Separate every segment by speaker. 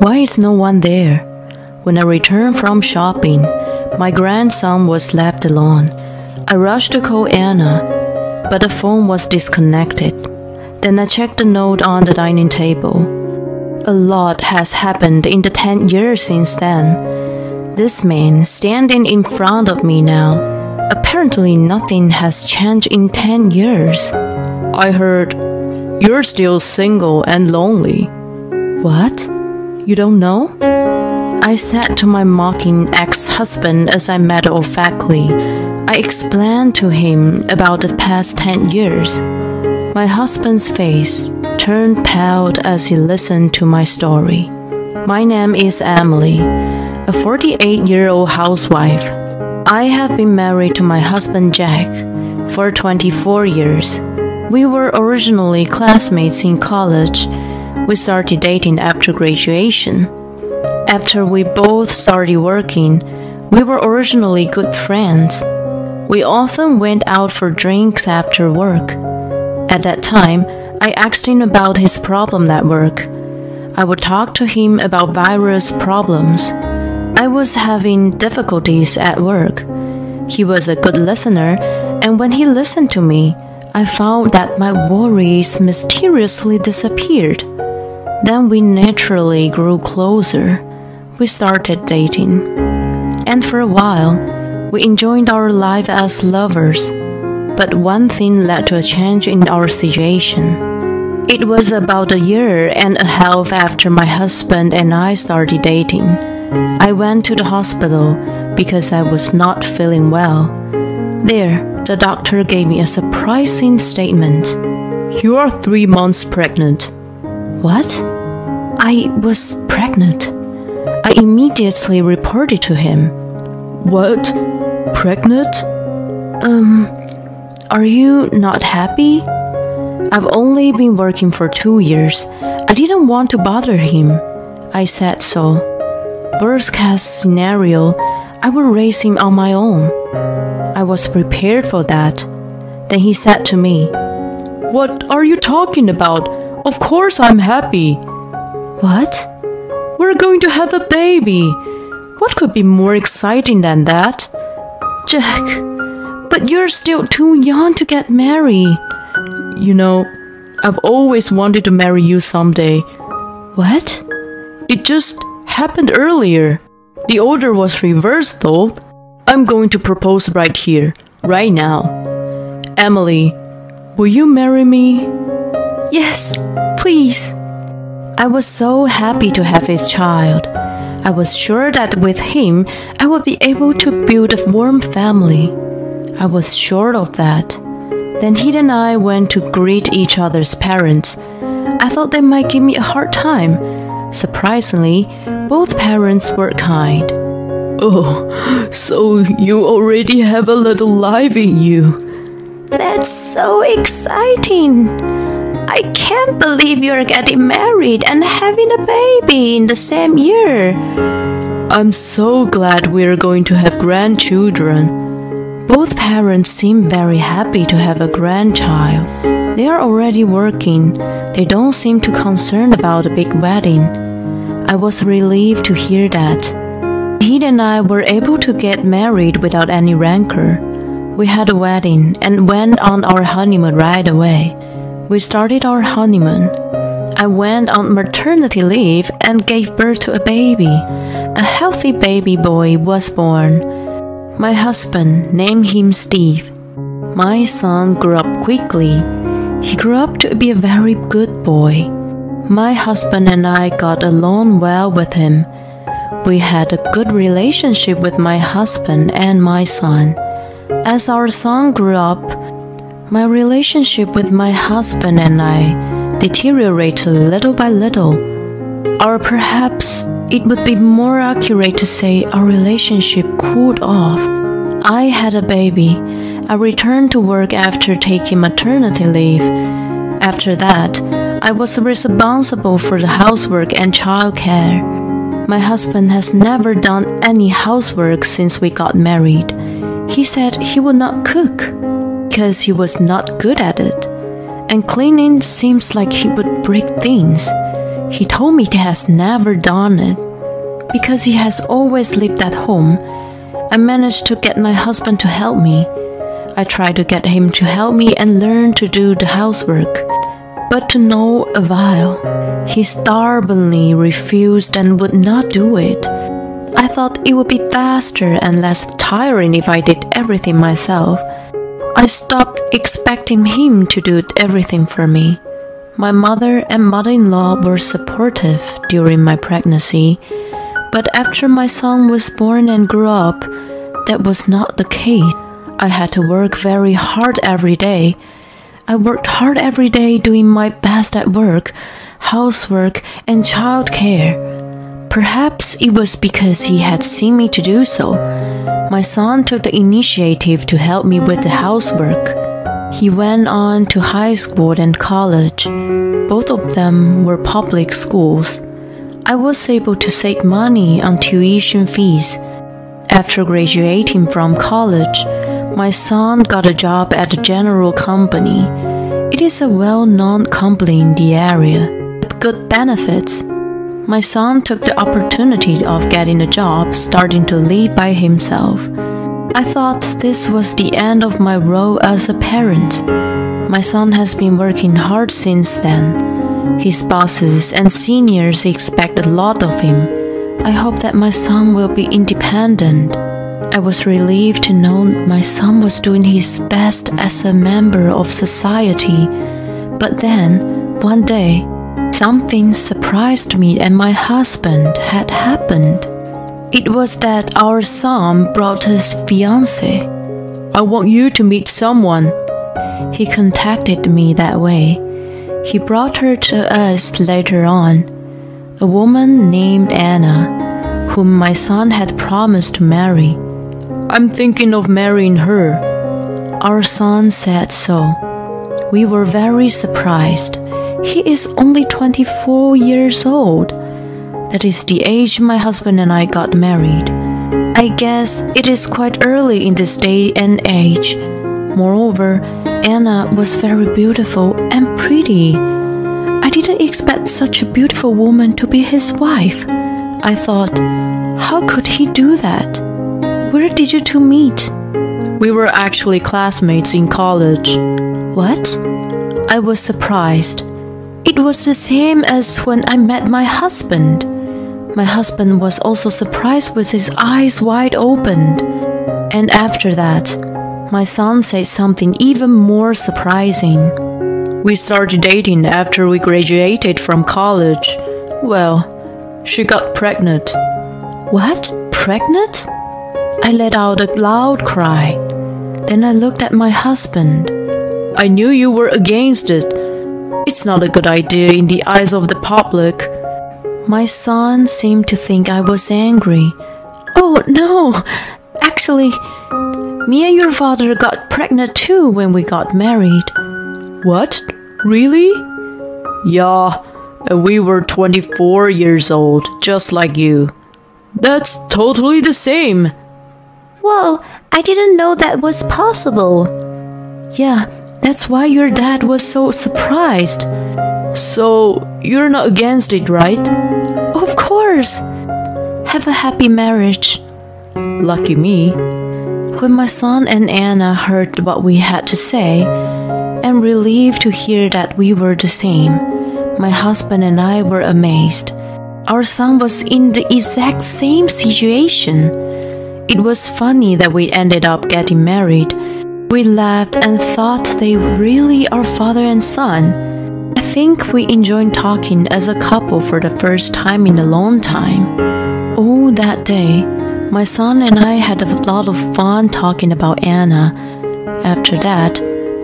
Speaker 1: Why is no one there? When I returned from shopping, my grandson was left alone. I rushed to call Anna, but the phone was disconnected. Then I checked the note on the dining table. A lot has happened in the 10 years since then. This man standing in front of me now, apparently nothing has changed in 10 years. I heard, "You're still single and lonely." What? You don't know? I said to my mocking ex-husband as I matter-of-factly. I explained to him about the past 10 years. My husband's face turned pale as he listened to my story. My name is Emily, a 48-year-old housewife. I have been married to my husband Jack for 24 years. We were originally classmates in college. We started dating after graduation. After we both started working, we were originally good friends. We often went out for drinks after work. At that time, I asked him about his problem at work. I would talk to him about various problems. I was having difficulties at work. He was a good listener, and when he listened to me, I found that my worries mysteriously disappeared. Then we naturally grew closer. We started dating. And for a while, we enjoyed our life as lovers. But one thing led to a change in our situation. It was about a year and a half after my husband and I started dating. I went to the hospital because I was not feeling well. There, the doctor gave me a surprising statement. "You are 3 months pregnant." What? I was pregnant. I immediately reported to him. "What? Pregnant? Are you not happy?" "I've only been working for 2 years. I didn't want to bother him." I said so. Worst case scenario, I would raise him on my own. I was prepared for that. Then he said to me, "What are you talking about? Of course I'm happy." "What?" "We're going to have a baby. What could be more exciting than that?" "Jack, but you're still too young to get married." "You know, I've always wanted to marry you someday." "What?" "It just happened earlier. The order was reversed though. I'm going to propose right here, right now. Emily, will you marry me?" "Yes, please." I was so happy to have his child. I was sure that with him, I would be able to build a warm family. I was sure of that. Then he and I went to greet each other's parents. I thought they might give me a hard time. Surprisingly, both parents were kind. "Oh, so you already have a little life in you." "That's so exciting. I can't believe you're getting married and having a baby in the same year." "I'm so glad we're going to have grandchildren." Both parents seem very happy to have a grandchild. They are already working. They don't seem too concerned about a big wedding. I was relieved to hear that. He and I were able to get married without any rancor. We had a wedding and went on our honeymoon right away. We started our honeymoon. I went on maternity leave and gave birth to a baby. A healthy baby boy was born. My husband named him Steve. My son grew up quickly. He grew up to be a very good boy. My husband and I got along well with him. We had a good relationship with my husband and my son. As our son grew up, my relationship with my husband and I deteriorated little by little. Or perhaps it would be more accurate to say our relationship cooled off. I had a baby. I returned to work after taking maternity leave. After that, I was responsible for the housework and childcare. My husband has never done any housework since we got married. He said he would not cook because he was not good at it. And cleaning seems like he would break things. He told me he has never done it. Because he has always lived at home, I managed to get my husband to help me. I tried to get him to help me and learn to do the housework, but to no avail. He stubbornly refused and would not do it. I thought it would be faster and less tiring if I did everything myself. I stopped expecting him to do everything for me. My mother and mother-in-law were supportive during my pregnancy, but after my son was born and grew up, that was not the case. I had to work very hard every day. I worked hard every day doing my best at work, housework, and childcare. Perhaps it was because he had seen me to do so. My son took the initiative to help me with the housework. He went on to high school and college. Both of them were public schools. I was able to save money on tuition fees. After graduating from college, my son got a job at a general company. It is a well-known company in the area with good benefits. My son took the opportunity of getting a job, starting to live by himself. I thought this was the end of my role as a parent. My son has been working hard since then. His bosses and seniors expect a lot of him. I hope that my son will be independent. I was relieved to know my son was doing his best as a member of society. But then, one day, something surprised me and my husband had happened. It was that our son brought his fiancée. I want you to meet someone. He contacted me that way. He brought her to us later on, a woman named Anna, whom my son had promised to marry. I'm thinking of marrying her. Our son said so. We were very surprised. He is only 24 years old. That is the age my husband and I got married. I guess it is quite early in this day and age. Moreover, Anna was very beautiful and pretty. I didn't expect such a beautiful woman to be his wife. I thought, how could he do that? Where did you two meet? We were actually classmates in college. What? I was surprised. It was the same as when I met my husband. My husband was also surprised with his eyes wide open. And after that, my son said something even more surprising. We started dating after we graduated from college. Well, she got pregnant. What? Pregnant? I let out a loud cry. Then I looked at my husband. I knew you were against it. It's not a good idea in the eyes of the public. My son seemed to think I was angry. Oh, no! Actually, me and your father got pregnant too when we got married. What? Really? Yeah, and we were 24 years old, just like you. That's totally the same. Whoa, I didn't know that was possible. Yeah, that's why your dad was so surprised. So, you're not against it, right? Of course. Have a happy marriage. Lucky me. When my son and Anna heard what we had to say, and relieved to hear that we were the same, my husband and I were amazed. Our son was in the exact same situation. It was funny that we ended up getting married. We laughed and thought they really are father and son. I think we enjoyed talking as a couple for the first time in a long time. Oh, that day, my son and I had a lot of fun talking about Anna. After that,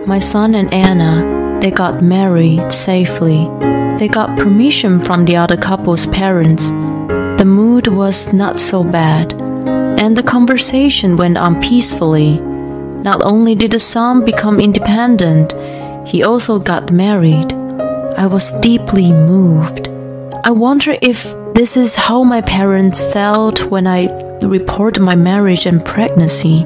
Speaker 1: my son and Anna, they got married safely. They got permission from the other couple's parents. The mood was not so bad, and the conversation went on peacefully. Not only did the son become independent, he also got married. I was deeply moved. I wonder if this is how my parents felt when I reported my marriage and pregnancy.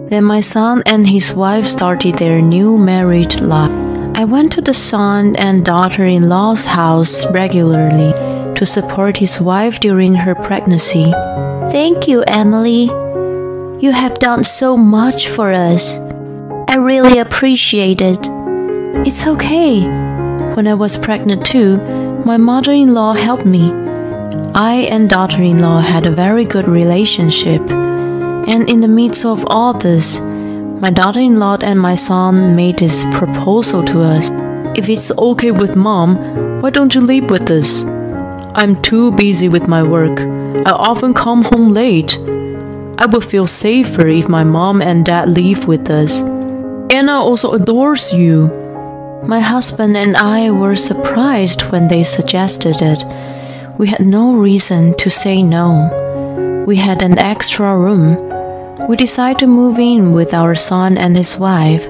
Speaker 1: Then my son and his wife started their new married life. I went to the son and daughter-in-law's house regularly to support his wife during her pregnancy.
Speaker 2: Thank you, Emily. You have done so much for us. I really appreciate it.
Speaker 1: It's okay. When I was pregnant too, my mother-in-law helped me. I and daughter-in-law had a very good relationship. And in the midst of all this, my daughter-in-law and my son made this proposal to us. If it's okay with mom, why don't you live with us? I'm too busy with my work. I often come home late. I would feel safer if my mom and dad live with us. Anna also adores you. My husband and I were surprised when they suggested it. We had no reason to say no. We had an extra room. We decided to move in with our son and his wife.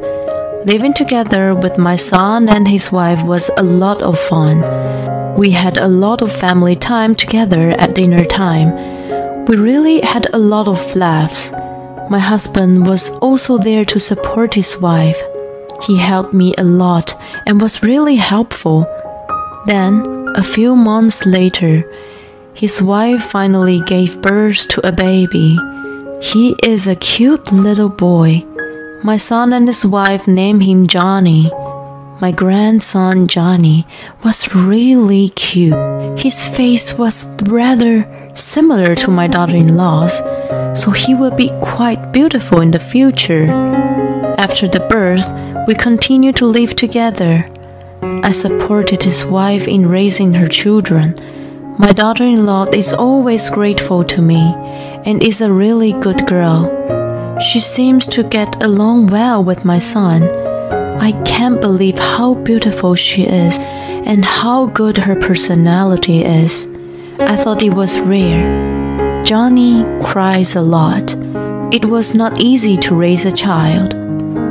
Speaker 1: Living together with my son and his wife was a lot of fun. We had a lot of family time together at dinner time. We really had a lot of laughs. My husband was also there to support his wife. He helped me a lot and was really helpful. Then, a few months later, his wife finally gave birth to a baby. He is a cute little boy. My son and his wife named him Johnny. My grandson Johnny was really cute. His face was rather similar to my daughter-in-law's, so he would be quite beautiful in the future. After the birth, we continued to live together. I supported his wife in raising her children. My daughter-in-law is always grateful to me and is a really good girl. She seems to get along well with my son. I can't believe how beautiful she is and how good her personality is. I thought it was rare. Johnny cries a lot. It was not easy to raise a child.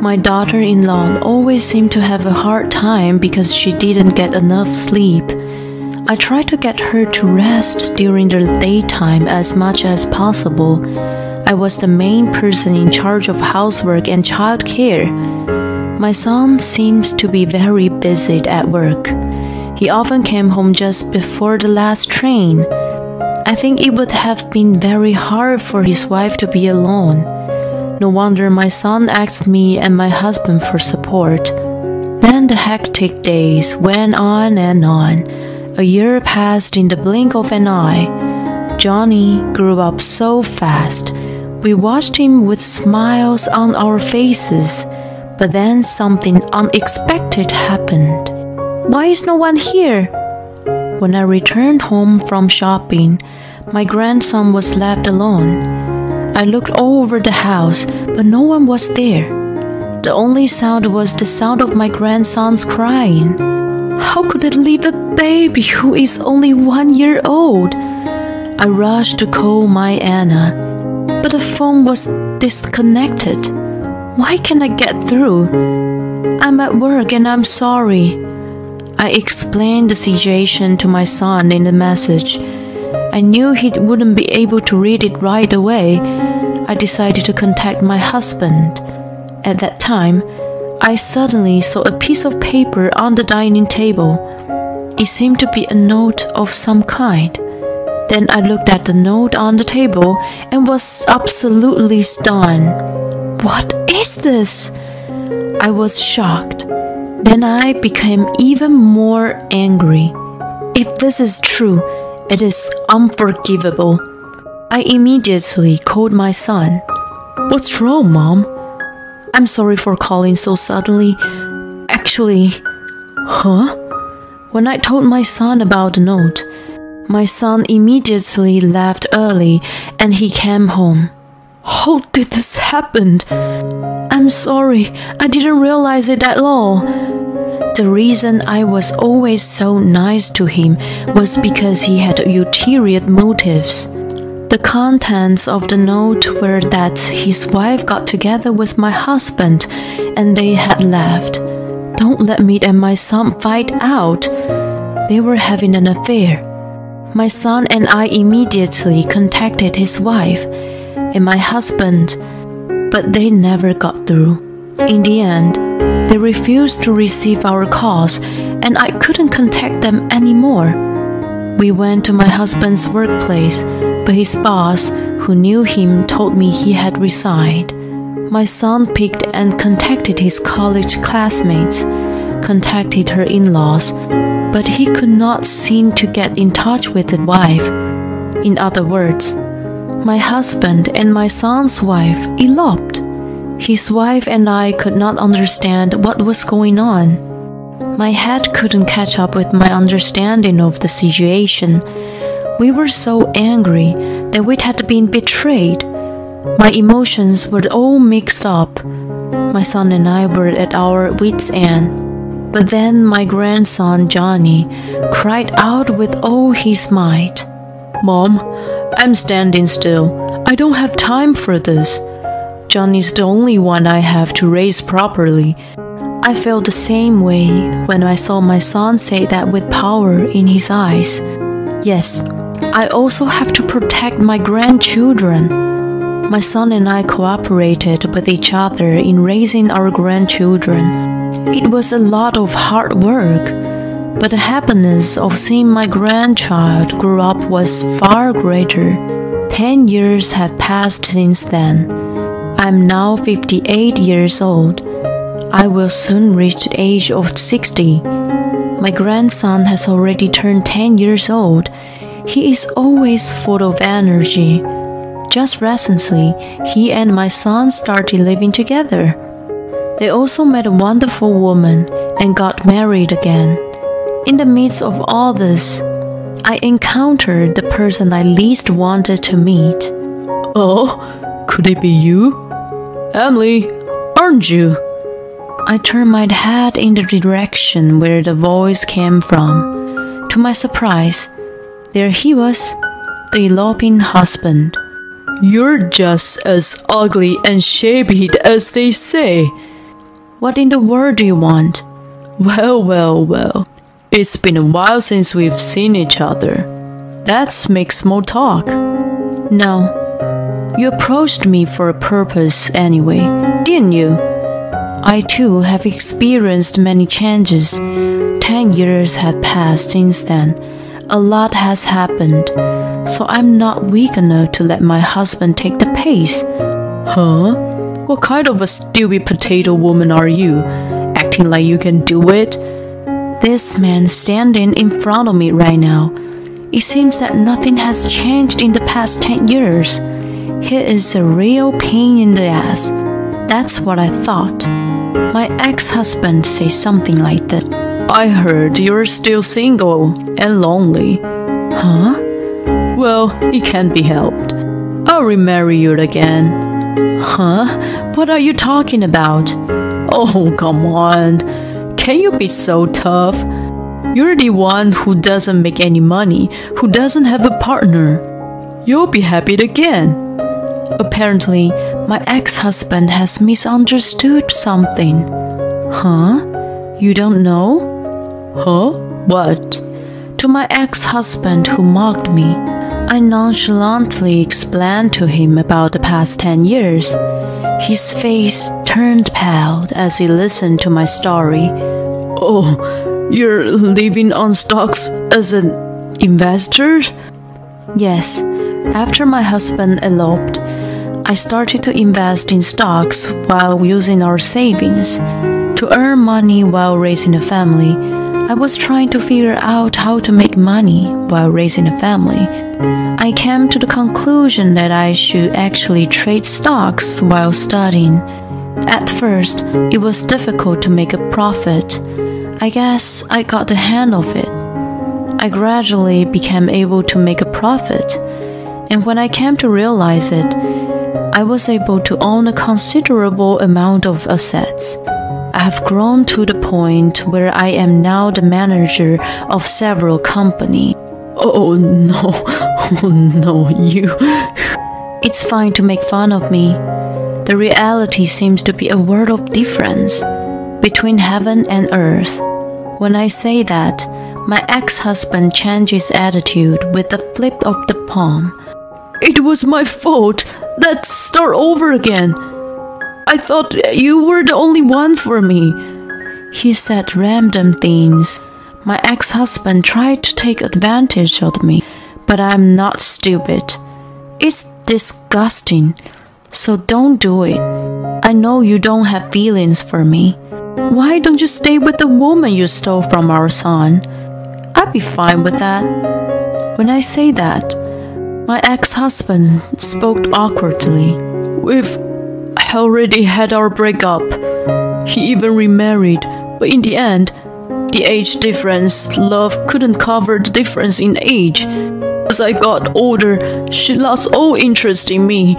Speaker 1: My daughter-in-law always seemed to have a hard time because she didn't get enough sleep. I tried to get her to rest during the daytime as much as possible. I was the main person in charge of housework and childcare. My son seems to be very busy at work. He often came home just before the last train. I think it would have been very hard for his wife to be alone. No wonder my son asked me and my husband for support. Then the hectic days went on and on. A year passed in the blink of an eye. Johnny grew up so fast. We watched him with smiles on our faces. But then something unexpected happened. Why is no one here? When I returned home from shopping, my grandson was left alone. I looked all over the house, but no one was there. The only sound was the sound of my grandson's crying. How could it leave a baby who is only 1 year old? I rushed to call my Anna, but the phone was disconnected. Why can't I get through? I'm at work and I'm sorry. I explained the situation to my son in the message. I knew he wouldn't be able to read it right away. I decided to contact my husband. At that time, I suddenly saw a piece of paper on the dining table. It seemed to be a note of some kind. Then I looked at the note on the table and was absolutely stunned. What is this? I was shocked. Then I became even more angry. If this is true, it is unforgivable. I immediately called my son. What's wrong, Mom? I'm sorry for calling so suddenly. Actually, When I told my son about the note, my son immediately left early and he came home. How did this happen? I'm sorry, I didn't realize it at all. The reason I was always so nice to him was because he had ulterior motives. The contents of the note were that his wife got together with my husband and they had left. Don't let me and my son fight out. They were having an affair. My son and I immediately contacted his wife and my husband, but they never got through. In the end, They refused to receive our calls, and I couldn't contact them anymore. We went to my husband's workplace, but his boss, who knew him, told me he had resigned. My son picked and contacted his college classmates, contacted her in-laws, but he could not seem to get in touch with the wife. In other words, my husband and my son's wife eloped. His wife and I could not understand what was going on. My head couldn't catch up with my understanding of the situation. We were so angry that we had been betrayed. My emotions were all mixed up. My son and I were at our wits' end. But then my grandson Johnny cried out with all his might, "Mom, I'm standing still. I don't have time for this. Johnny's the only one I have to raise properly." I felt the same way when I saw my son say that with power in his eyes. Yes, I also have to protect my grandchildren. My son and I cooperated with each other in raising our grandchildren. It was a lot of hard work, but the happiness of seeing my grandchild grow up was far greater. 10 years have passed since then. I'm now 58 years old. I will soon reach the age of 60. My grandson has already turned 10 years old. He is always full of energy. Just recently, he and my son started living together. They also met a wonderful woman and got married again. In the midst of all this, I encountered the person I least wanted to meet.
Speaker 3: "Oh, could it be you? Emily, aren't you?"
Speaker 1: I turned my head in the direction where the voice came from. To my surprise, there he was, the eloping husband.
Speaker 3: "You're just as ugly and shabby as they say."
Speaker 1: "What in the world do you want?"
Speaker 3: Well. It's been a while since we've seen each other. Let's make small talk."
Speaker 1: "No. You approached me for a purpose anyway, didn't you? I too have experienced many changes. 10 years have passed since then. A lot has happened, so I'm not weak enough to let my husband take the pace."
Speaker 3: "Huh? What kind of a stupid potato woman are you? Acting like you can do it?"
Speaker 1: This man standing in front of me right now, it seems that nothing has changed in the past 10 years. He is a real pain in the ass. That's what I thought. My ex-husband says something like that.
Speaker 3: "I heard you're still single and lonely."
Speaker 1: "Huh?"
Speaker 3: "Well, it can't be helped. I'll remarry you again."
Speaker 1: "Huh? What are you talking about?"
Speaker 3: "Oh, come on. Can you be so tough? You're the one who doesn't make any money, who doesn't have a partner. You'll be happy again."
Speaker 1: Apparently, my ex-husband has misunderstood something. "Huh? You don't know?"
Speaker 3: "Huh? What?"
Speaker 1: To my ex-husband who mocked me, I nonchalantly explained to him about the past 10 years. His face turned pale as he listened to my story.
Speaker 3: "Oh, you're living on stocks as an investor?"
Speaker 1: "Yes. After my husband eloped, I started to invest in stocks while using our savings. To earn money while raising a family, I was trying to figure out how to make money while raising a family. I came to the conclusion that I should actually trade stocks while studying. At first, it was difficult to make a profit. I guess I got the hang of it. I gradually became able to make a profit, and when I came to realize it, I was able to own a considerable amount of assets. I have grown to the point where I am now the manager of several companies."
Speaker 3: Oh no, you...
Speaker 1: It's fine to make fun of me. The reality seems to be a world of difference between heaven and earth. When I say that, my ex-husband changed his attitude with a flip of the palm.
Speaker 3: "It was my fault. Let's start over again. I thought you were the only one for me.
Speaker 1: He said random things. My ex-husband tried to take advantage of me, but I'm not stupid. It's disgusting, so don't do it. I know you don't have feelings for me. Why don't you stay with the woman you stole from our son? I'd be fine with that. When I say that, my ex-husband spoke awkwardly.
Speaker 3: We've already had our breakup. He even remarried, but in the end, the age difference, love couldn't cover the difference in age. As I got older, she lost all interest in me,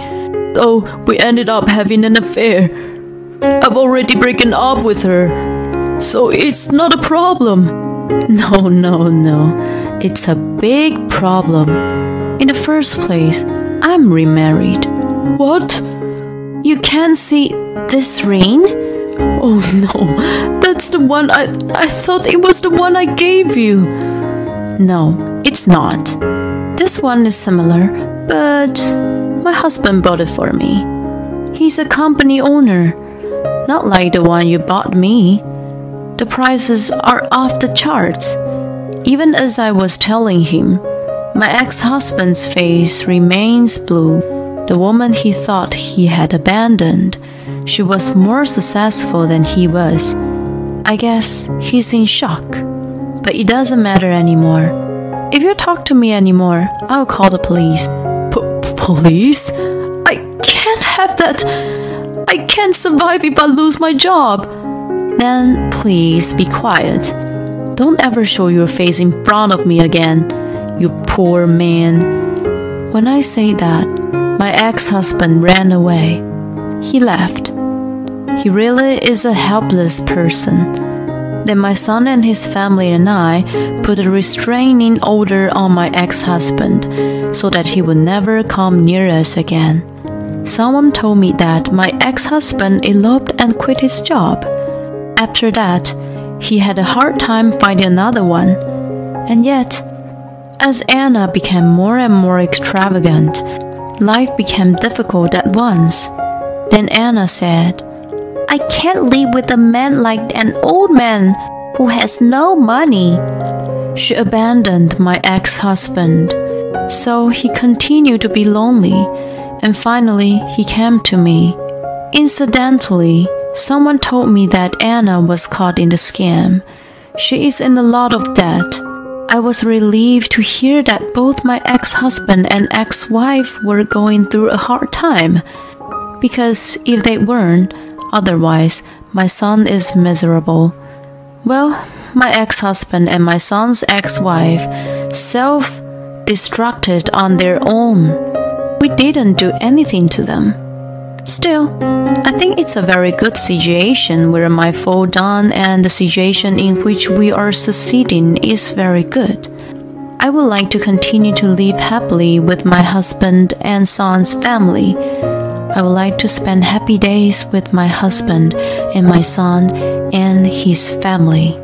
Speaker 3: so we ended up having an affair. I've already broken up with her, so it's not a problem.
Speaker 1: No. It's a big problem. In the first place, I'm remarried.
Speaker 3: What?
Speaker 1: You can't see this ring?
Speaker 3: Oh no, that's the one I thought it was the one I gave you.
Speaker 1: No, it's not. This one is similar, but my husband bought it for me. He's a company owner, not like the one you bought me. The prices are off the charts. Even as I was telling him, my ex-husband's face remains blue. The woman he thought he had abandoned, she was more successful than he was. I guess he's in shock, but it doesn't matter anymore. If you talk to me anymore, I'll call the police.
Speaker 3: Police? I can't have that. I can't survive if I lose my job.
Speaker 1: Then please be quiet. Don't ever show your face in front of me again, you poor man. When I say that, my ex-husband ran away. He left. He really is a helpless person. Then my son and his family and I put a restraining order on my ex-husband so that he would never come near us again. Someone told me that my ex-husband eloped and quit his job. After that, he had a hard time finding another one. And yet, as Anna became more and more extravagant, life became difficult at once. Then Anna said,
Speaker 2: I can't live with a man like an old man who has no money.
Speaker 1: She abandoned my ex-husband, so he continued to be lonely, and finally he came to me. Incidentally, someone told me that Anna was caught in the scam. She is in a lot of debt. I was relieved to hear that both my ex-husband and ex-wife were going through a hard time, because if they weren't, otherwise, my son is miserable. Well, my ex-husband and my son's ex-wife self-destructed on their own. We didn't do anything to them. Still, I think it's a very good situation where my fall down and the situation in which we are succeeding is very good. I would like to continue to live happily with my husband and son's family. I would like to spend happy days with my husband and my son and his family.